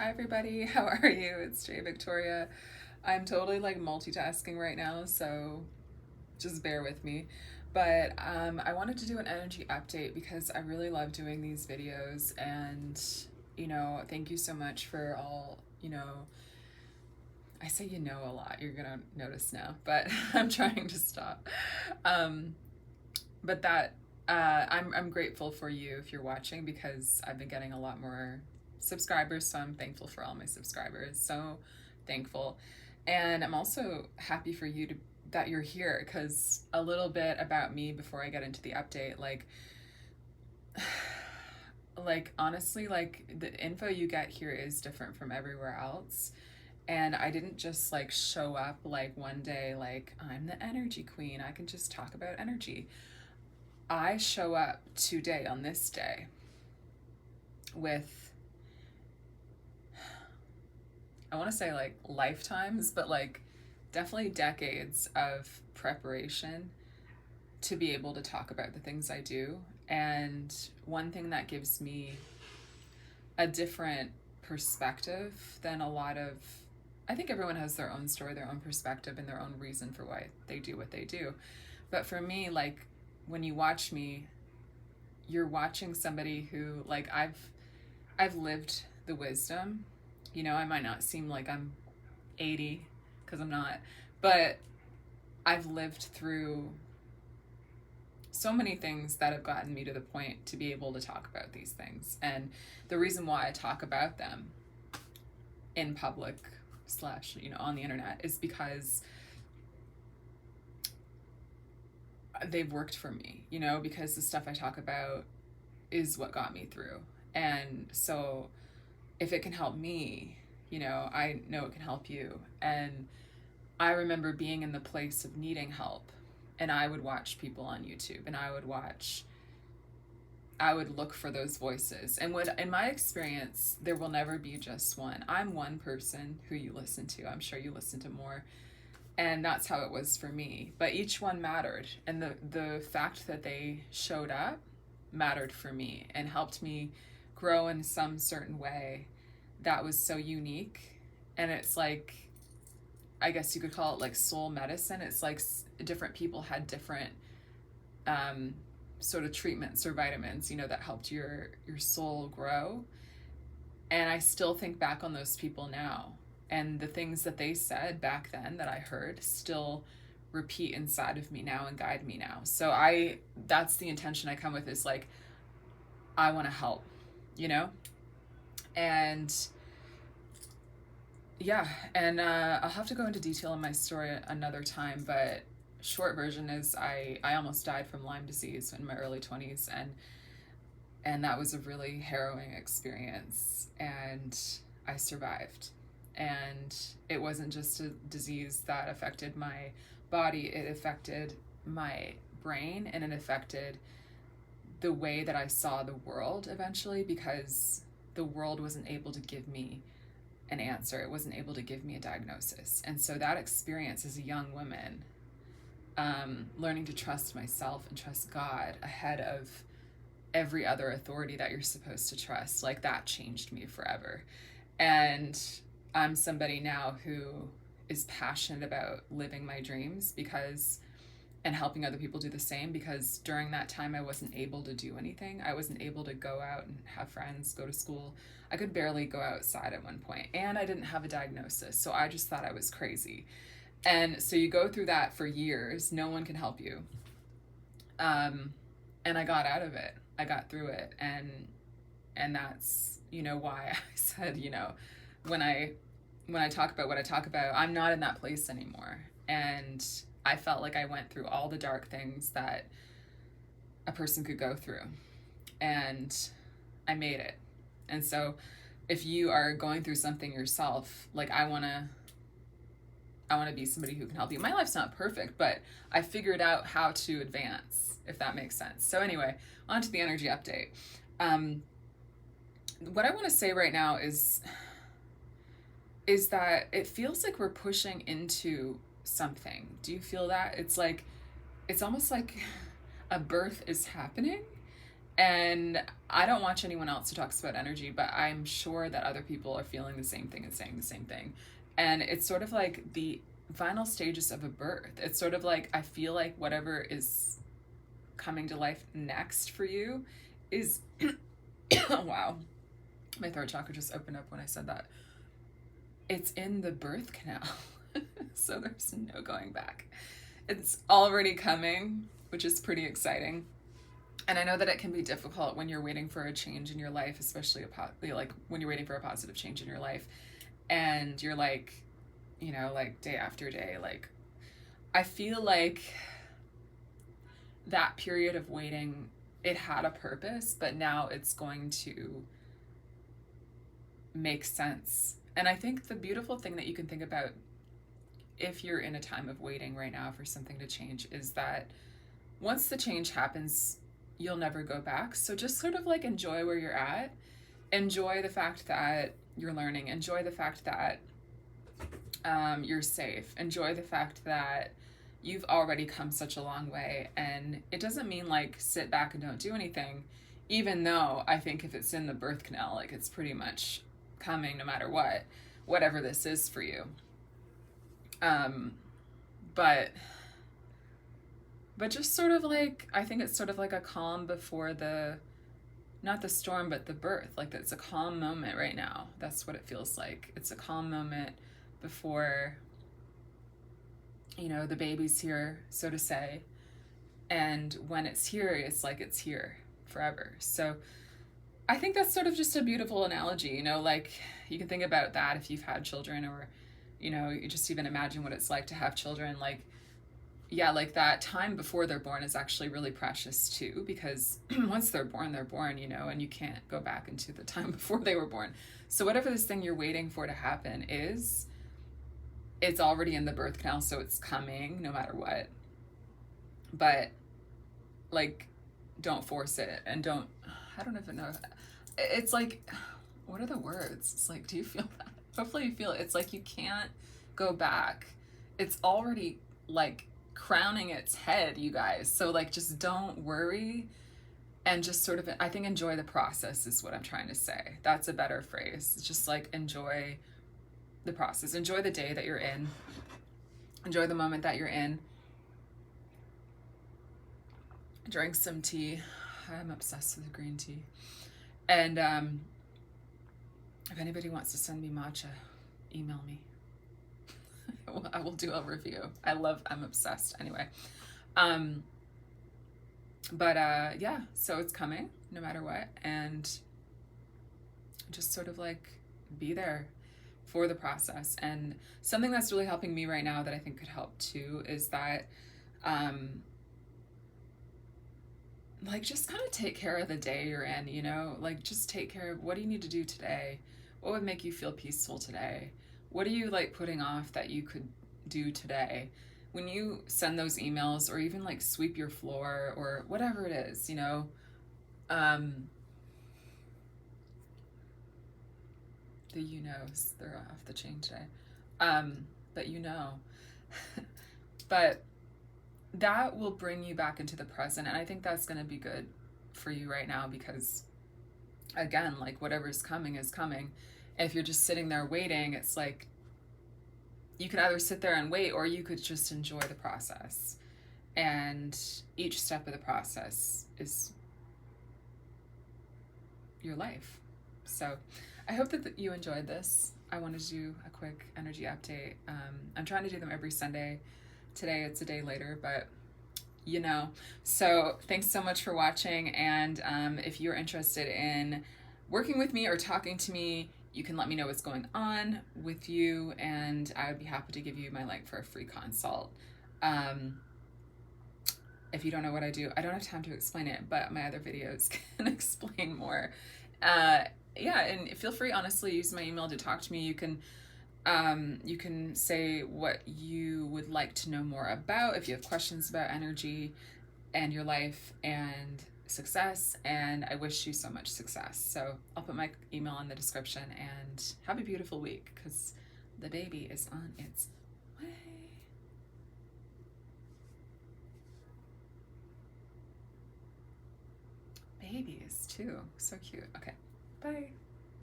Hi everybody, how are you? It's Jay Victoria. I'm totally like multitasking right now, so just bear with me. But I wanted to do an energy update because I really love doing these videos, and thank you so much for all, I say a lot, you're gonna notice now, but I'm trying to stop. Um, but that I'm grateful for you if you're watching because I've been getting a lot more subscribers, so I'm thankful for all my subscribers. So thankful, and I'm also happy for you to that you're here because a little bit about me before I get into the update, like honestly, like the info you get here is different from everywhere else. And I didn't just like show up like one day like I'm the energy queen, I can just talk about energy. I show up today on this day with, I want to say like lifetimes, but like definitely decades of preparation to be able to talk about the things I do. And one thing that gives me a different perspective than a lot of, I think everyone has their own story, their own perspective, and their own reason for why they do what they do. But for me, like when you watch me, you're watching somebody who like I've lived the wisdom. I might not seem like I'm 80 because I'm not, but I've lived through so many things that have gotten me to the point to be able to talk about these things. And the reason why I talk about them in public slash, on the internet is because they've worked for me, because the stuff I talk about is what got me through. And so if it can help me, I know it can help you. And I remember being in the place of needing help, and I would watch people on YouTube, and I would look for those voices. And in my experience, there will never be just one. I'm one person who you listen to. I'm sure you listen to more. And that's how it was for me. But each one mattered. And the fact that they showed up mattered for me and helped me grow in some certain way that was so unique. And it's like, I guess you could call it like soul medicine. It's like different people had different sort of treatments or vitamins, that helped your soul grow. And I still think back on those people now, and the things that they said back then that I heard still repeat inside of me now and guide me now. So that's the intention I come with, is like I want to help, and yeah. And I'll have to go into detail in my story another time, but short version is I almost died from Lyme disease in my early 20s, and that was a really harrowing experience, and I survived. And it wasn't just a disease that affected my body, it affected my brain, and it affected the way that I saw the world eventually, because the world wasn't able to give me an answer. It wasn't able to give me a diagnosis. And so that experience as a young woman, learning to trust myself and trust God ahead of every other authority that you're supposed to trust, like that changed me forever. And I'm somebody now who is passionate about living my dreams and helping other people do the same, because during that time I wasn't able to do anything. I wasn't able to go out and have friends, go to school. I could barely go outside at one point, and I didn't have a diagnosis, so I just thought I was crazy. And so you go through that for years, no one can help you. And I got out of it. I got through it, and that's why I said, when I talk about what I talk about, I'm not in that place anymore. And I felt like I went through all the dark things that a person could go through, and I made it. And so if you are going through something yourself, like I want to be somebody who can help you. My life's not perfect, but I figured out how to advance, if that makes sense. So anyway, on to the energy update. What I want to say right now is that it feels like we're pushing into something. Do you feel that? It's almost like a birth is happening, And I don't watch anyone else who talks about energy, but I'm sure that other people are feeling the same thing and saying the same thing. And it's sort of like the final stages of a birth. It's sort of like, I feel like whatever is coming to life next for you is wow, my throat chakra just opened up when I said that. It's in the birth canal. So there's no going back. It's already coming, which is pretty exciting. And I know that it can be difficult when you're waiting for a change in your life, especially like when you're waiting for a positive change in your life, and you're like, you know, like day after day, like I feel like that period of waiting, it had a purpose, but now it's going to make sense. And I think the beautiful thing that you can think about if you're in a time of waiting right now for something to change is that once the change happens, you'll never go back. So just sort of like enjoy where you're at. Enjoy the fact that you're learning. Enjoy the fact that you're safe. Enjoy the fact that you've already come such a long way. And it doesn't mean like sit back and don't do anything, even though I think if it's in the birth canal, like it's pretty much coming no matter what, whatever this is for you. But just sort of like, I think it's sort of like a calm before the, not the storm, but the birth. Like it's a calm moment right now. That's what it feels like. It's a calm moment before, you know, the baby's here, so to say. And when it's here, it's like it's here forever. So I think that's sort of just a beautiful analogy, you know, like you can think about that if you've had children, or, you know, you just even imagine what it's like to have children. Like, yeah, like that time before they're born is actually really precious too, because once they're born, you know, and you can't go back into the time before they were born. So whatever this thing you're waiting for to happen is, it's already in the birth canal, so it's coming no matter what. But like, don't force it, and don't, I don't even know. It's like, what are the words? It's like, do you feel that? Hopefully you feel it. It's like you can't go back. It's already like crowning its head, you guys. So like, just don't worry, and just sort of, I think, enjoy the process is what I'm trying to say. That's a better phrase. It's just like, enjoy the process. Enjoy the day that you're in. Enjoy the moment that you're in. Drink some tea. I'm obsessed with green tea. And if anybody wants to send me matcha, email me. I will do a review. I'm obsessed. Anyway. Yeah, so it's coming no matter what. And just sort of like be there for the process. And something that's really helping me right now that I think could help too is that, like, just kind of take care of the day you're in, you know, like just take care of, what do you need to do today? What would make you feel peaceful today? What are you like putting off that you could do today? When you send those emails, or even like sweep your floor or whatever it is, you know, the you knows, they're off the chain today. But you know, but that will bring you back into the present. And I think that's going to be good for you right now, because again, like whatever's coming is coming. And if you're just sitting there waiting, it's like, you could either sit there and wait, or you could just enjoy the process. And each step of the process is your life. So I hope that you enjoyed this. I wanted to do a quick energy update. I'm trying to do them every Sunday. Today it's a day later, but you know. So thanks so much for watching. And if you're interested in working with me or talking to me, you can let me know what's going on with you, and I would be happy to give you my link for a free consult. If you don't know what I do, I don't have time to explain it, but my other videos can explain more. Yeah, and feel free, honestly, use my email to talk to me. You can say what you would like to know more about, if you have questions about energy and your life and success, and I wish you so much success. So I'll put my email in the description, and have a beautiful week, because the baby is on its way. babies too. So cute. Okay. Bye.